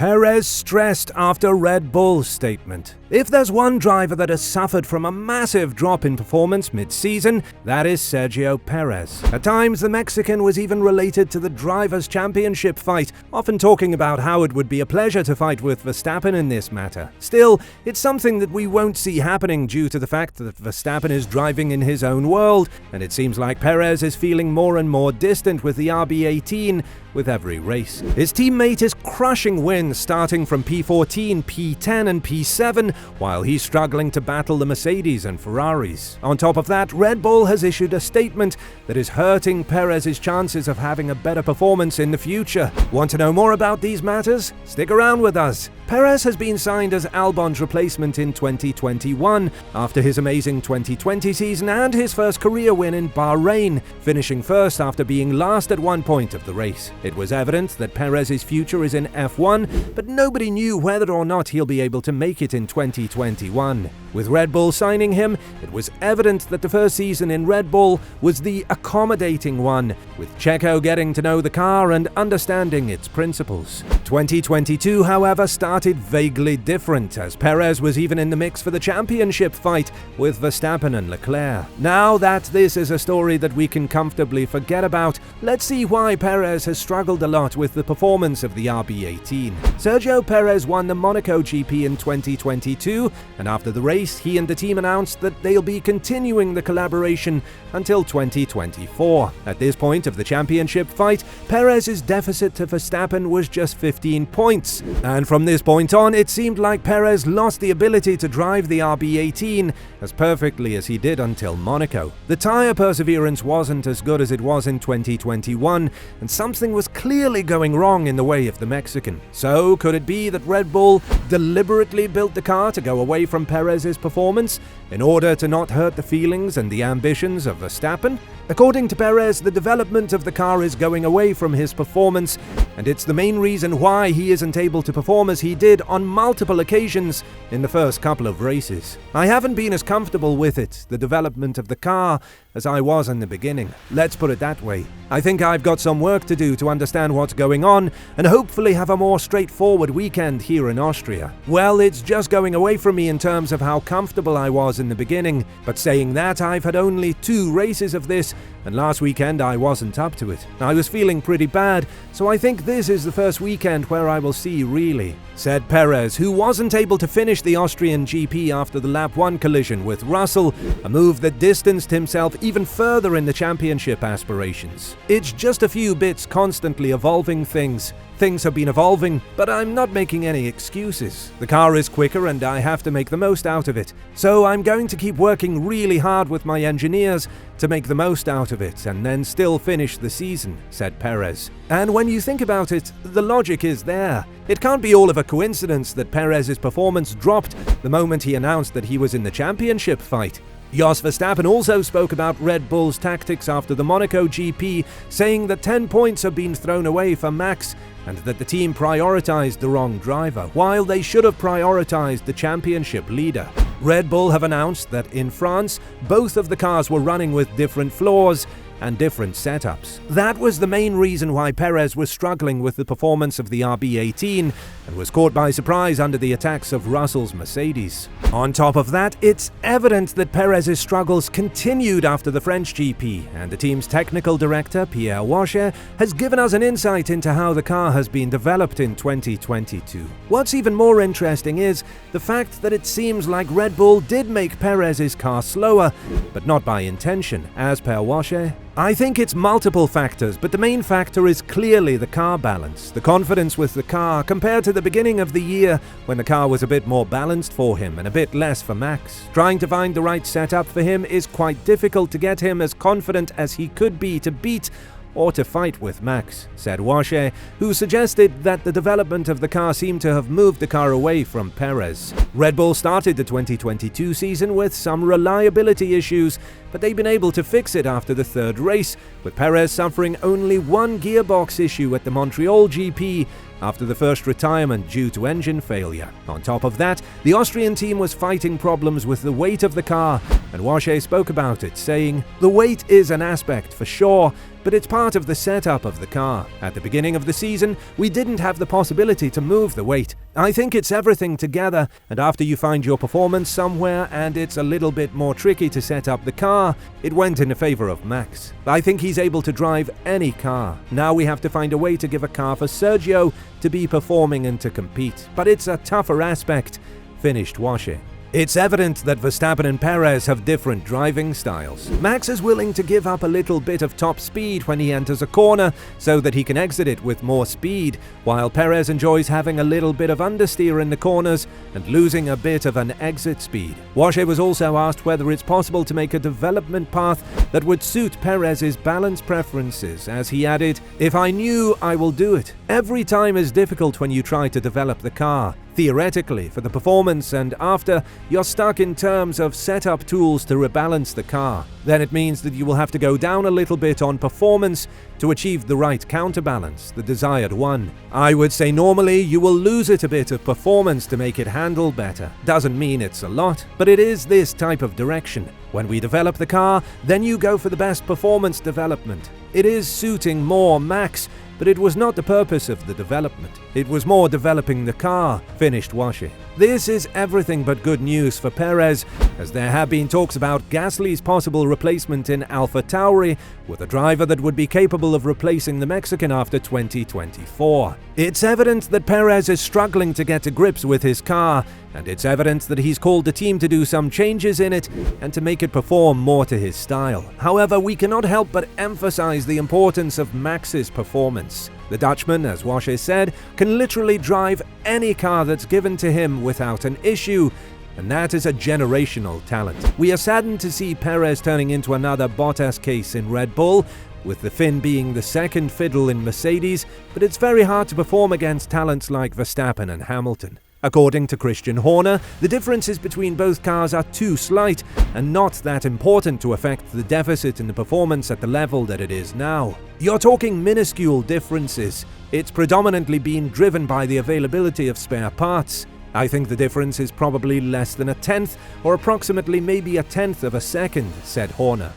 Perez stressed after Red Bull statement. If there's one driver that has suffered from a massive drop in performance mid-season, that is Sergio Perez. At times, the Mexican was even related to the Drivers' Championship fight, often talking about how it would be a pleasure to fight with Verstappen in this matter. Still, it's something that we won't see happening due to the fact that Verstappen is driving in his own world, and it seems like Perez is feeling more and more distant with the RB18 with every race. His teammate is crushing wins starting from P14, P10 and P7, while he's struggling to battle the Mercedes and Ferraris. On top of that, Red Bull has issued a statement that is hurting Perez's chances of having a better performance in the future. Want to know more about these matters? Stick around with us. Perez has been signed as Albon's replacement in 2021 after his amazing 2020 season and his first career win in Bahrain, finishing first after being last at one point of the race. It was evident that Perez's future is in F1, but nobody knew whether or not he'll be able to make it in 2021. With Red Bull signing him, it was evident that the first season in Red Bull was the accommodating one, with Checo getting to know the car and understanding its principles. 2022, however, started vaguely different, as Perez was even in the mix for the championship fight with Verstappen and Leclerc. Now that this is a story that we can comfortably forget about, let's see why Perez has struggled a lot with the performance of the RB18. Sergio Perez won the Monaco GP in 2022, and after the race, he and the team announced that they'll be continuing the collaboration until 2024. At this point of the championship fight, Perez's deficit to Verstappen was just 15 points, and from this point on, it seemed like Perez lost the ability to drive the RB18 as perfectly as he did until Monaco. The tyre perseverance wasn't as good as it was in 2021, and something was clearly going wrong in the way of the Mexican. So, could it be that Red Bull deliberately built the car to go away from Perez's performance in order to not hurt the feelings and the ambitions of Verstappen? According to Perez, the development of the car is going away from his performance, and it's the main reason why he isn't able to perform as he did on multiple occasions in the first couple of races. I haven't been as comfortable with it, the development of the car, as I was in the beginning. Let's put it that way. I think I've got some work to do to understand what's going on and hopefully have a more straightforward weekend here in Austria. Well, it's just going away from me in terms of how comfortable I was in the beginning, but saying that, I've had only 2 races of this, and last weekend I wasn't up to it. I was feeling pretty bad, so I think this is the first weekend where I will see really, said Perez, who wasn't able to finish the Austrian GP after the lap 1 collision with Russell, a move that distanced himself even further in the championship aspirations. It's just a few bits constantly evolving things. Things have been evolving, but I'm not making any excuses. The car is quicker and I have to make the most out of it. So I'm going to keep working really hard with my engineers to make the most out of it and then still finish the season, said Perez. And when you think about it, the logic is there. It can't be all of a coincidence that Perez's performance dropped the moment he announced that he was in the championship fight. Jos Verstappen also spoke about Red Bull's tactics after the Monaco GP, saying that 10 points have been thrown away for Max and that the team prioritized the wrong driver, while they should have prioritized the championship leader. Red Bull have announced that in France, both of the cars were running with different floors and different setups. That was the main reason why Perez was struggling with the performance of the RB18 and was caught by surprise under the attacks of Russell's Mercedes. On top of that, it's evident that Perez's struggles continued after the French GP, and the team's technical director, Pierre Wacher, has given us an insight into how the car has been developed in 2022. What's even more interesting is the fact that it seems like Red Bull did make Perez's car slower, but not by intention, as per Wacher. I think it's multiple factors, but the main factor is clearly the car balance, the confidence with the car compared to the beginning of the year when the car was a bit more balanced for him and a bit less for Max. Trying to find the right setup for him is quite difficult to get him as confident as he could be to beat or to fight with Max, said Wacher, who suggested that the development of the car seemed to have moved the car away from Perez. Red Bull started the 2022 season with some reliability issues, but they've been able to fix it after the 3rd race, with Perez suffering only 1 gearbox issue at the Montreal GP after the first retirement due to engine failure. On top of that, the Austrian team was fighting problems with the weight of the car, and Wacher spoke about it, saying, "The weight is an aspect for sure, but it's part of the setup of the car. At the beginning of the season, we didn't have the possibility to move the weight. I think it's everything together, and after you find your performance somewhere and it's a little bit more tricky to set up the car, it went in favor of Max. I think he's able to drive any car. Now we have to find a way to give a car for Sergio to be performing and to compete. But it's a tougher aspect, finished Washe. It's evident that Verstappen and Perez have different driving styles. Max is willing to give up a little bit of top speed when he enters a corner so that he can exit it with more speed, while Perez enjoys having a little bit of understeer in the corners and losing a bit of an exit speed. Washe was also asked whether it's possible to make a development path that would suit Perez's balance preferences, as he added, "If I knew, I will do it. Every time is difficult when you try to develop the car. Theoretically, for the performance and after, you're stuck in terms of setup tools to rebalance the car. Then it means that you will have to go down a little bit on performance to achieve the right counterbalance, the desired one. I would say normally you will lose it a bit of performance to make it handle better. Doesn't mean it's a lot, but it is this type of direction. When we develop the car, then you go for the best performance development. It is suiting more Max, but it was not the purpose of the development. It was more developing the car," finished Washe. This is everything but good news for Perez, as there have been talks about Gasly's possible replacement in AlphaTauri with a driver that would be capable of replacing the Mexican after 2024. It's evident that Perez is struggling to get to grips with his car, and it's evident that he's called the team to do some changes in it and to make it perform more to his style. However, we cannot help but emphasize the importance of Max's performance. The Dutchman, as Washe said, can literally drive any car that's given to him without an issue, and that is a generational talent. We are saddened to see Perez turning into another Bottas case in Red Bull, with the Finn being the second fiddle in Mercedes, but it's very hard to perform against talents like Verstappen and Hamilton. According to Christian Horner, the differences between both cars are too slight and not that important to affect the deficit in the performance at the level that it is now. You're talking minuscule differences. It's predominantly been driven by the availability of spare parts. I think the difference is probably less than a tenth, or approximately maybe a tenth of a second, said Horner.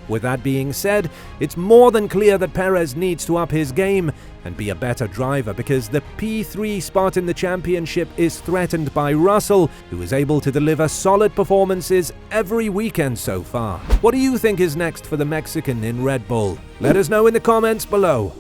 With that being said, it's more than clear that Perez needs to up his game and be a better driver, because the P3 spot in the championship is threatened by Russell, who is able to deliver solid performances every weekend so far. What do you think is next for the Mexican in Red Bull? Let us know in the comments below.